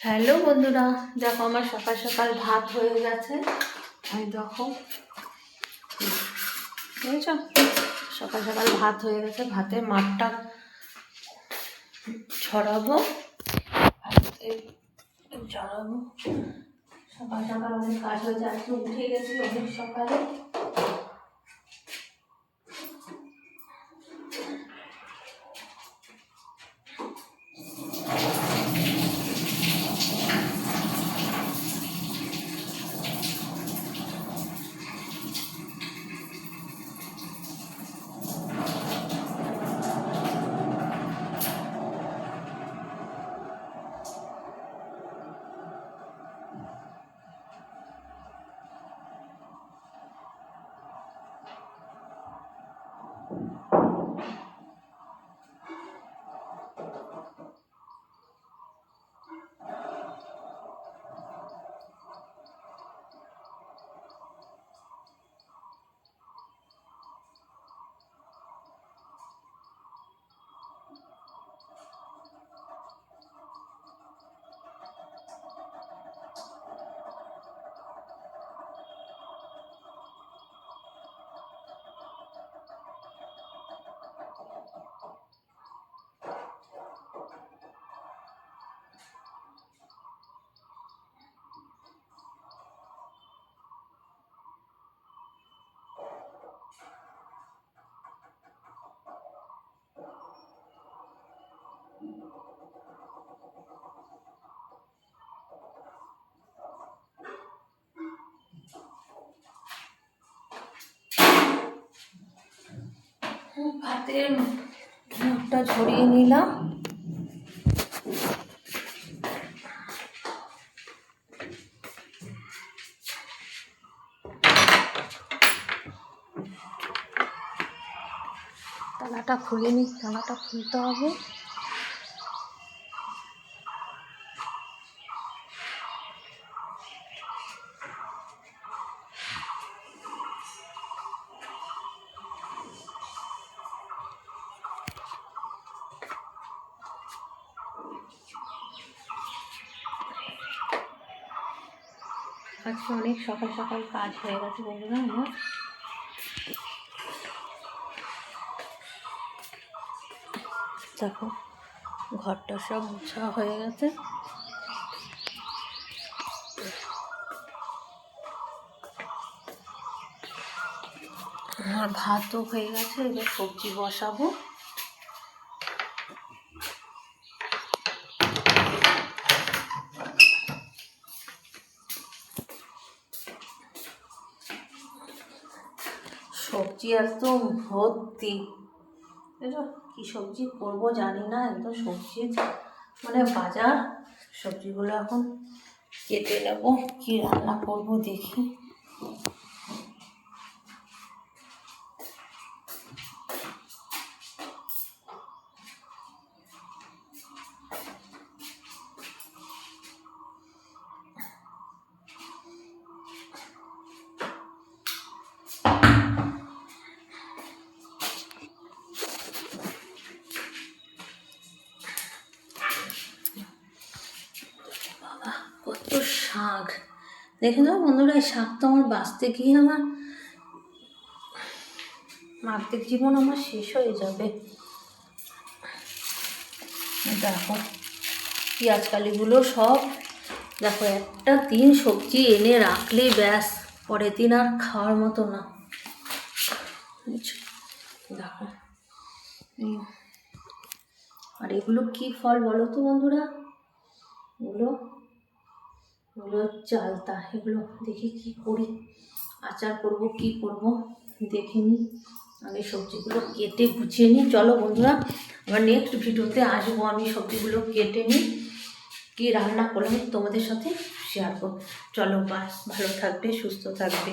Hello বন্ধুরা, দেখো আমার সকাল সকাল ভাত হয়ে গেছে। আমি দেখো বুঝেছ, সকাল সকাল ভাত হয়ে গেছে। ভাতে মাঠটা ছড়াবো, ছড়াবো। সকাল সকাল অনেক কাজ হয়ে যায়, আজকে উঠে গেছি অনেক সকালে। ভাতের মুখটা ঝরিয়ে নিলাম। তালাটা খুলে নি, তালাটা খুলতে হবে। আজকে অনেক সকাল সকাল কাজ হয়ে গেছে বন্ধুরা আমার। দেখো ঘরটা সব মোছা হয়ে গেছে। আমার ভাতও হয়ে গেছে, এবার সবজি বসাবো। সবজি একদম ভর্তি, বুঝলো কি সবজি করবো জানি না, একদম সবজি মানে বাজার। সবজিগুলো এখন কেটে নেবো, কি রান্না করবো দেখি। কত শাক দেখে দাও বন্ধুরা, এই শাক তো আমার বাঁচতে গিয়ে আমার আর্ধেক জীবন আমার শেষ হয়ে যাবে। দেখো পেঁয়াজকালিগুলো সব, দেখো একটা দিন সবজি এনে রাখলেই ব্যাস, পরের দিন আর খাওয়ার মতো না। দেখো আর এগুলো কি ফল বলো তো বন্ধুরা? এগুলো চালতা। এগুলো দেখি কি করি, আচার করব কি করব দেখিনি। আমি সবজিগুলো কেটে গুছিয়ে নিই। চলো বন্ধুরা, আবার নেক্সট ভিডিওতে আসবো। আমি সবজিগুলো কেটে নিই, কী রান্না করলাম তোমাদের সাথে শেয়ার করব। চলো বাস, ভালো থাকবে, সুস্থ থাকবে।